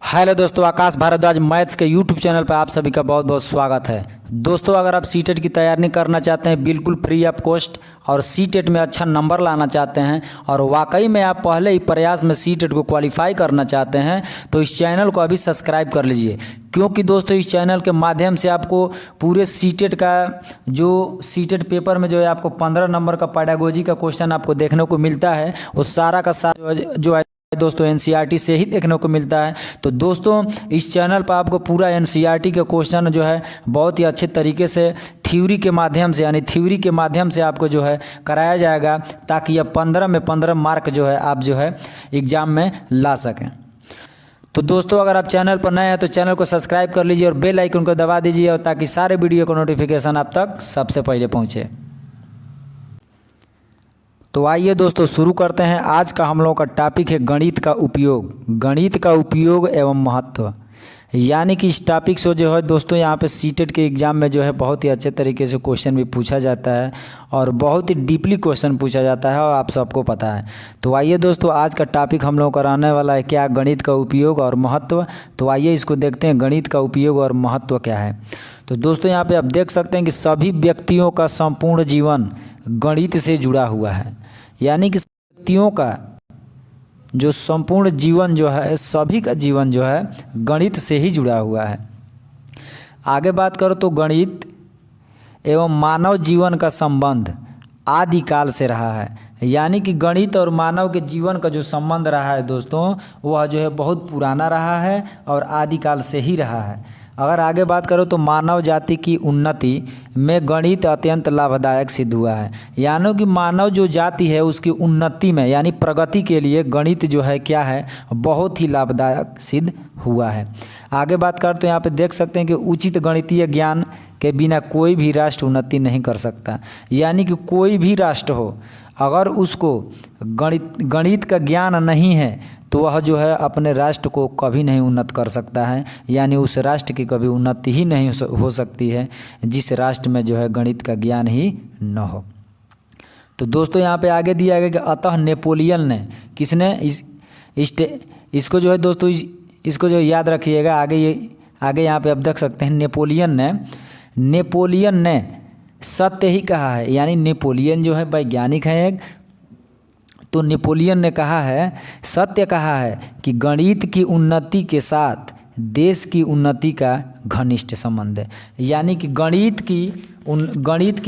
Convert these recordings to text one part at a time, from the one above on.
Hello दोस्तों, आकाश Bhardwaj maths के YouTube channel पर आप सभी का बहुत बहुत स्वागत है। दोस्तों, अगर आप सीटेट की तैयारी करना चाहते हैं बिल्कुल फ्री ऑफ कॉस्ट और सीटेट में अच्छा नंबर लाना चाहते हैं और वाकई में आप पहले ही प्रयास में सीटेट को क्वालिफाई करना चाहते हैं तो इस चैनल को अभी सब्सक्राइब कर लीजिए, क्योंकि दोस्तों इस चैनल के माध्यम से आपको पूरे सीटेट का जो सीटेट पेपर में जो है आपको 15 नंबर का पेडागोजी का क्वेश्चन आपको देखने को मिलता है, वो सारा का सारा जो है दोस्तों एनसीईआरटी से ही देखने को मिलता है। तो दोस्तों इस चैनल पर आपको पूरा एनसीईआरटी का क्वेश्चन जो है बहुत ही अच्छे तरीके से थ्योरी के माध्यम से थ्योरी के माध्यम से आपको जो है कराया जाएगा, ताकि यह 15 में 15 मार्क जो है आप जो है एग्ज़ाम में ला सकें। तो दोस्तों अगर आप चैनल पर नए हैं तो चैनल को सब्सक्राइब कर लीजिए और बेल आइकन को दबा दीजिए, और ताकि सारे वीडियो का नोटिफिकेशन आप तक सबसे पहले पहुँचे। तो आइए दोस्तों शुरू करते हैं। आज का हम लोगों का टॉपिक है गणित का उपयोग, गणित का उपयोग एवं महत्व। यानी कि इस टॉपिक से जो है दोस्तों यहाँ पे सीटेट के एग्ज़ाम में जो है बहुत ही अच्छे तरीके से क्वेश्चन भी पूछा जाता है और बहुत ही डीपली क्वेश्चन पूछा जाता है, और आप सबको पता है। तो आइए दोस्तों आज का टॉपिक हम लोग कराने वाला है क्या, गणित का उपयोग और महत्व। तो आइए इसको देखते हैं, गणित का उपयोग और महत्व क्या है। तो दोस्तों यहाँ पर आप देख सकते हैं कि सभी व्यक्तियों का संपूर्ण जीवन गणित से जुड़ा हुआ है। यानी कि व्यक्तियों का जो संपूर्ण जीवन जो है, सभी का जीवन जो है गणित से ही जुड़ा हुआ है। आगे बात करो तो गणित एवं मानव जीवन का संबंध आदिकाल से रहा है। यानी कि गणित और मानव के जीवन का जो संबंध रहा है दोस्तों, वह जो है बहुत पुराना रहा है और आदिकाल से ही रहा है। अगर आगे बात करो तो मानव जाति की उन्नति में गणित अत्यंत लाभदायक सिद्ध हुआ है। यानी कि मानव जो जाति है उसकी उन्नति में यानी प्रगति के लिए गणित जो है क्या है, बहुत ही लाभदायक सिद्ध हुआ है। आगे बात करें तो यहाँ पे देख सकते हैं कि उचित गणितीय ज्ञान के बिना कोई भी राष्ट्र उन्नति नहीं कर सकता। यानी कि कोई भी राष्ट्र हो, अगर उसको गणित का ज्ञान नहीं है तो वह जो है अपने राष्ट्र को कभी नहीं उन्नत कर सकता है। यानी उस राष्ट्र की कभी उन्नति ही नहीं हो सकती है जिस राष्ट्र में जो है गणित का ज्ञान ही न हो। तो दोस्तों यहाँ पे आगे दिया गया कि अतः नेपोलियन ने, किसने इसको जो है दोस्तों इसको जो याद रखिएगा, आगे यहाँ पे आप देख सकते हैं नेपोलियन ने सत्य ही कहा है। यानी नेपोलियन जो है वैज्ञानिक है एक, तो नेपोलियन ने कहा है, सत्य कहा है कि गणित की उन्नति के साथ देश की उन्नति का घनिष्ठ संबंध है। यानी कि गणित की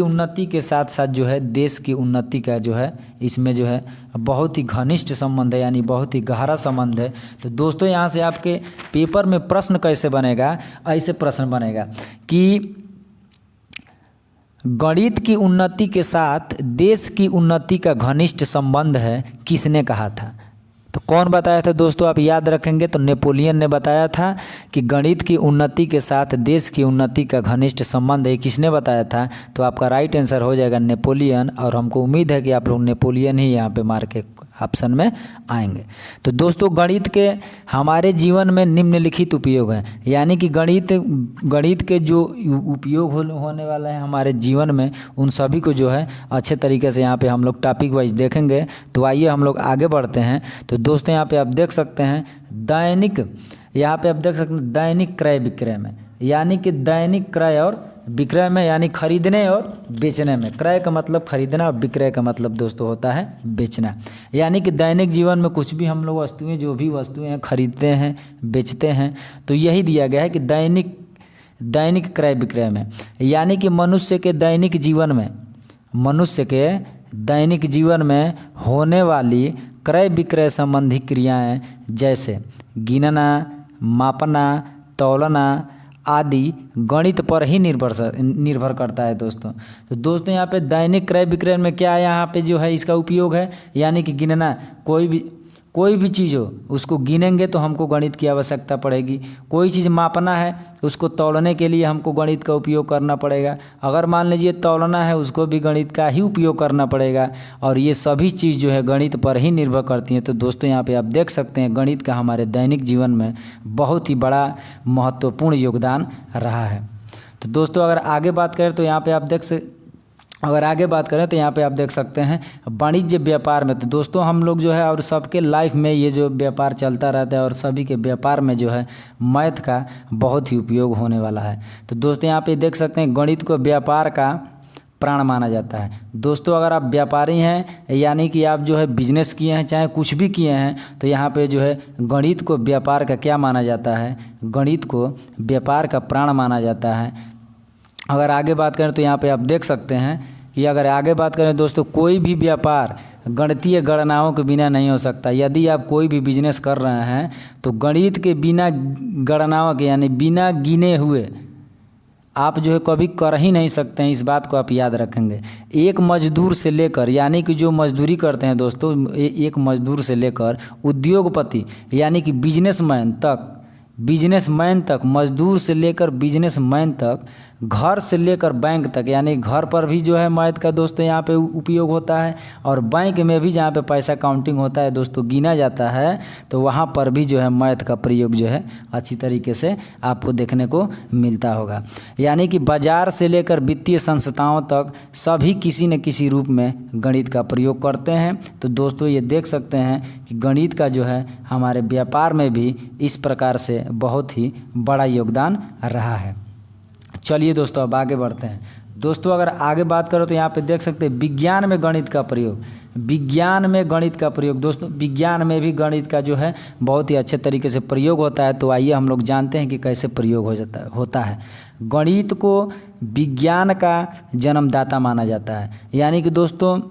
उन्नति के साथ साथ जो है देश की उन्नति का जो है इसमें जो है बहुत ही घनिष्ठ संबंध है, यानी बहुत ही गहरा संबंध है। तो दोस्तों यहाँ से आपके पेपर में प्रश्न कैसे बनेगा, ऐसे प्रश्न बनेगा कि गणित की उन्नति के साथ देश की उन्नति का घनिष्ठ संबंध है, किसने कहा था? तो कौन बताया था दोस्तों, आप याद रखेंगे तो नेपोलियन ने बताया था कि गणित की उन्नति के साथ देश की उन्नति का घनिष्ठ संबंध है। किसने बताया था? तो आपका राइट आंसर हो जाएगा नेपोलियन, और हमको उम्मीद है कि आप लोग नेपोलियन ही यहाँ पे मार के ऑप्शन में आएंगे। तो दोस्तों गणित के हमारे जीवन में निम्नलिखित उपयोग हैं। यानी कि गणित के जो उपयोग होने वाले हैं हमारे जीवन में, उन सभी को जो है अच्छे तरीके से यहाँ पे हम लोग टॉपिक वाइज देखेंगे। तो आइए हम लोग आगे बढ़ते हैं। तो दोस्तों यहाँ पे आप देख सकते हैं दैनिक क्रय विक्रय में, यानी कि दैनिक क्रय और विक्रय में, यानी खरीदने और बेचने में। क्रय का मतलब खरीदना और विक्रय का मतलब दोस्तों होता है बेचना। यानी कि दैनिक जीवन में कुछ भी हम लोग जो भी वस्तुएं हैं खरीदते हैं बेचते हैं, तो यही दिया गया है कि दैनिक क्रय विक्रय में। यानी कि मनुष्य के दैनिक जीवन में होने वाली क्रय विक्रय संबंधी क्रियाएं जैसे गिनना, मापना, तौलना आदि गणित पर ही निर्भर करता है दोस्तों। तो दोस्तों यहाँ पे दैनिक क्रय विक्रय में क्या है, यहाँ पे जो है इसका उपयोग है, यानी कि गिनना, कोई भी चीज़ हो उसको गिनेंगे तो हमको गणित की आवश्यकता पड़ेगी। कोई चीज़ मापना है उसको तौलने के लिए हमको गणित का उपयोग करना पड़ेगा। अगर मान लीजिए तौलना है उसको भी गणित का ही उपयोग करना पड़ेगा, और ये सभी चीज़ जो है गणित पर ही निर्भर करती हैं। तो दोस्तों यहाँ पे आप देख सकते हैं गणित का हमारे दैनिक जीवन में बहुत ही बड़ा महत्वपूर्ण योगदान रहा है। तो दोस्तों अगर आगे बात करें तो यहाँ पर आप अगर आगे बात करें तो यहाँ पे आप देख सकते हैं वाणिज्य व्यापार में, तो दोस्तों हम लोग जो है और सबके लाइफ में ये जो व्यापार चलता रहता है और सभी के व्यापार में जो है मैथ का बहुत ही उपयोग होने वाला है। तो दोस्तों यहाँ पे देख सकते हैं गणित को व्यापार का प्राण माना जाता है। दोस्तों अगर आप व्यापारी हैं यानी कि आप जो है बिजनेस किए हैं चाहे कुछ भी किए हैं, तो यहाँ पे जो है गणित को व्यापार का क्या माना जाता है, गणित को व्यापार का प्राण माना जाता है। अगर आगे बात करें तो यहाँ पे आप देख सकते हैं कि अगर आगे बात करें दोस्तों, कोई भी व्यापार गणितीय गणनाओं के बिना नहीं हो सकता। यदि आप कोई भी बिजनेस कर रहे हैं तो गणित के बिना गणनाओं के यानी बिना गिने हुए आप जो है कभी कर ही नहीं सकते हैं। इस बात को आप याद रखेंगे। एक मजदूर से लेकर यानी कि जो मजदूरी करते हैं दोस्तों, एक मजदूर से लेकर उद्योगपति यानी कि बिजनेसमैन तक, मजदूर से लेकर बिजनेसमैन तक, घर से लेकर बैंक तक, यानी घर पर भी जो है मैथ का दोस्तों यहाँ पे उपयोग होता है, और बैंक में भी जहाँ पे पैसा काउंटिंग होता है दोस्तों, गिना जाता है, तो वहाँ पर भी जो है मैथ का प्रयोग जो है अच्छी तरीके से आपको देखने को मिलता होगा। यानी कि बाजार से लेकर वित्तीय संस्थाओं तक सभी किसी न किसी रूप में गणित का प्रयोग करते हैं। तो दोस्तों ये देख सकते हैं कि गणित का जो है हमारे व्यापार में भी इस प्रकार से बहुत ही बड़ा योगदान रहा है। चलिए दोस्तों अब आगे बढ़ते हैं। दोस्तों अगर आगे बात करो तो यहाँ पे देख सकते हैं विज्ञान में गणित का प्रयोग। दोस्तों विज्ञान में भी गणित का जो है बहुत ही अच्छे तरीके से प्रयोग होता है। तो आइए हम लोग जानते हैं कि कैसे प्रयोग होता है। गणित को विज्ञान का जन्मदाता माना जाता है। यानी कि दोस्तों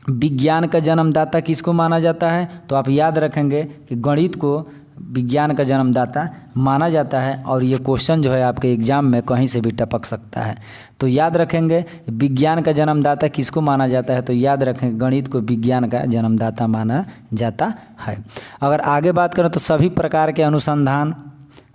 विज्ञान का जन्मदाता किसको माना जाता है, तो आप याद रखेंगे कि गणित को विज्ञान का जन्मदाता माना जाता है। और ये क्वेश्चन जो है आपके एग्जाम में कहीं से भी टपक सकता है। तो याद रखेंगे विज्ञान का जन्मदाता किसको माना जाता है, तो याद रखेंगे गणित को विज्ञान का जन्मदाता माना जाता है। अगर आगे बात करें तो सभी प्रकार के अनुसंधान,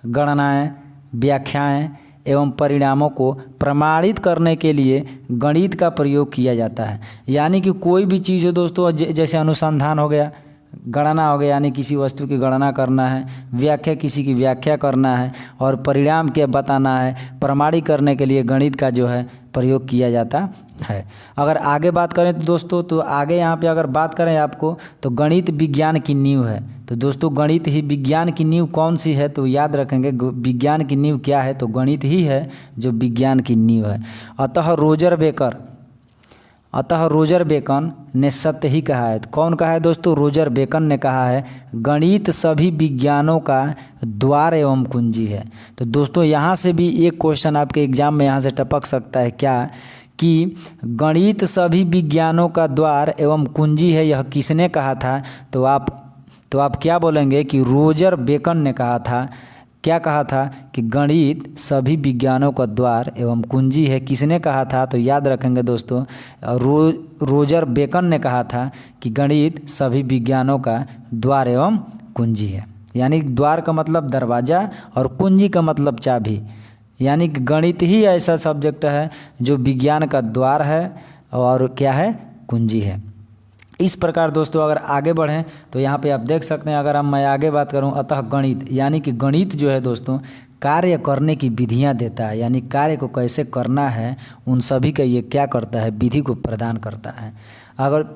गणनाएं, व्याख्याएं एवं परिणामों को प्रमाणित करने के लिए गणित का प्रयोग किया जाता है। यानी कि कोई भी चीज़ हो दोस्तों, जैसे अनुसंधान हो गया, गणना हो गया यानी किसी वस्तु की गणना करना है, व्याख्या किसी की व्याख्या करना है, और परिणाम क्या बताना है, प्रमाणित करने के लिए गणित का जो है प्रयोग किया जाता है। अगर आगे बात करें तो दोस्तों, तो आगे यहाँ पे अगर बात करें आपको, तो गणित विज्ञान की नींव है। तो दोस्तों गणित ही विज्ञान की नींव कौन सी है, तो याद रखेंगे विज्ञान की नींव क्या है, तो गणित ही है जो विज्ञान की नींव है। अतः रोजर बेकन ने सत्य ही कहा है। तो कौन कहा है दोस्तों, रोजर बेकन ने कहा है गणित सभी विज्ञानों का द्वार एवं कुंजी है। तो दोस्तों यहाँ से भी एक क्वेश्चन आपके एग्जाम में यहाँ से टपक सकता है क्या, कि गणित सभी विज्ञानों का द्वार एवं कुंजी है, यह किसने कहा था, तो आप क्या बोलेंगे कि रोजर बेकन ने कहा था। क्या कहा था कि गणित सभी विज्ञानों का द्वार एवं कुंजी है, किसने कहा था, तो याद रखेंगे दोस्तों रोजर बेकन ने कहा था कि गणित सभी विज्ञानों का द्वार एवं कुंजी है। यानी द्वार का मतलब दरवाज़ा और कुंजी का मतलब चाबी। यानी कि गणित ही ऐसा सब्जेक्ट है जो विज्ञान का द्वार है और क्या है, कुंजी है। इस प्रकार दोस्तों अगर आगे बढ़ें तो यहाँ पे आप देख सकते हैं, अगर मैं आगे बात करूँ, अतः गणित यानी कि गणित जो है दोस्तों कार्य करने की विधियाँ देता है। यानी कार्य को कैसे करना है उन सभी का ये क्या करता है, विधि को प्रदान करता है। अगर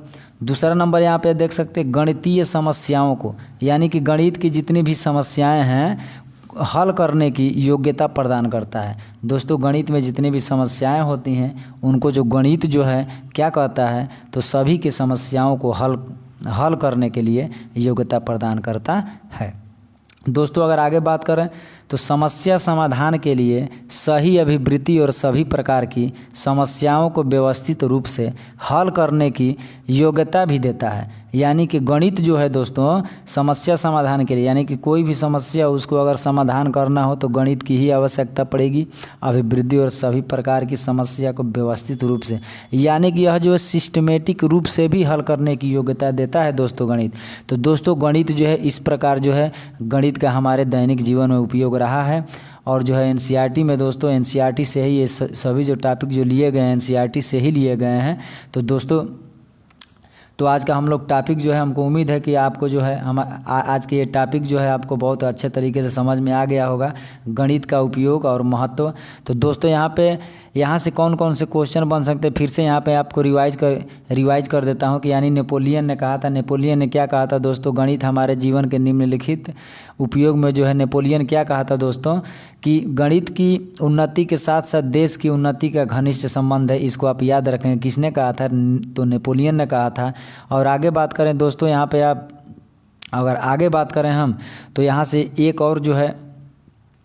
दूसरा नंबर यहाँ पे देख सकते हैं गणितीय समस्याओं को, यानी कि गणित की जितनी भी समस्याएं हैं हल करने की योग्यता प्रदान करता है। दोस्तों गणित में जितनी भी समस्याएं होती हैं उनको जो गणित जो है क्या कहता है, तो सभी की समस्याओं को हल करने के लिए योग्यता प्रदान करता है। दोस्तों अगर आगे बात करें तो समस्या समाधान के लिए सही अभिवृत्ति और सभी प्रकार की समस्याओं को व्यवस्थित रूप से हल करने की योग्यता भी देता है। यानी कि गणित जो है दोस्तों समस्या समाधान के लिए, यानी कि कोई भी समस्या उसको अगर समाधान करना हो तो गणित की ही आवश्यकता पड़ेगी। अभिवृद्धि और सभी प्रकार की समस्या को व्यवस्थित रूप से, यानी कि यह जो है सिस्टमेटिक रूप से भी हल करने की योग्यता देता है दोस्तों गणित। तो दोस्तों गणित जो है इस प्रकार जो है गणित का हमारे दैनिक जीवन में उपयोग रहा है। और जो है एनसीईआरटी में दोस्तों एनसीईआरटी से ही ये सभी जो टॉपिक जो लिए गए हैं एनसीईआरटी से ही लिए गए हैं। तो तो आज का हम लोग टॉपिक जो है, हमको उम्मीद है कि आपको जो है आज के ये टॉपिक जो है आपको बहुत अच्छे तरीके से समझ में आ गया होगा, गणित का उपयोग और महत्व। तो दोस्तों यहाँ से कौन कौन से क्वेश्चन बन सकते हैं, फिर से यहाँ पे आपको रिवाइज कर देता हूँ कि यानी नेपोलियन ने क्या कहा था दोस्तों, गणित हमारे जीवन के निम्नलिखित उपयोग में जो है नेपोलियन क्या कहा था दोस्तों, कि गणित की उन्नति के साथ साथ देश की उन्नति का घनिष्ठ संबंध है। इसको आप याद रखें, किसने कहा था, तो नेपोलियन ने कहा था। और आगे बात करें दोस्तों, यहाँ पे आप अगर आगे बात करें हम, तो यहाँ से एक और जो है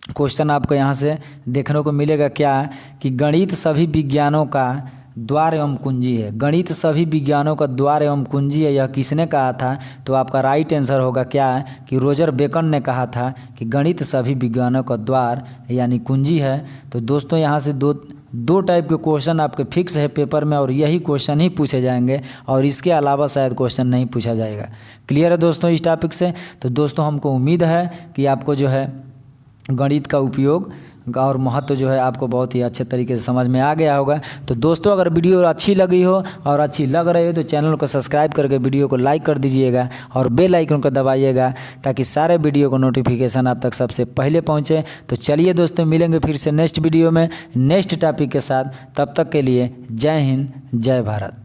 क्वेश्चन आपको यहाँ से देखने को मिलेगा, क्या कि गणित सभी विज्ञानों का द्वार एवं कुंजी है। गणित सभी विज्ञानों का द्वार एवं कुंजी है, यह किसने कहा था, तो आपका राइट आंसर होगा क्या है कि रोजर बेकन ने कहा था कि गणित सभी विज्ञानों का द्वार यानी कुंजी है। तो दोस्तों यहाँ से दो टाइप के क्वेश्चन आपके फिक्स है पेपर में, और यही क्वेश्चन ही पूछे जाएंगे, और इसके अलावा शायद क्वेश्चन नहीं पूछा जाएगा। क्लियर है दोस्तों इस टॉपिक से। तो दोस्तों हमको उम्मीद है कि आपको जो है गणित का उपयोग और महत्व जो है आपको बहुत ही अच्छे तरीके से समझ में आ गया होगा। तो दोस्तों अगर वीडियो अच्छी लगी हो और अच्छी लग रही हो तो चैनल को सब्सक्राइब करके वीडियो को लाइक कर दीजिएगा और बेल आइकन को दबाइएगा, ताकि सारे वीडियो को नोटिफिकेशन आप तक सबसे पहले पहुंचे। तो चलिए दोस्तों, मिलेंगे फिर से नेक्स्ट वीडियो में नेक्स्ट टॉपिक के साथ। तब तक के लिए जय हिंद, जय भारत।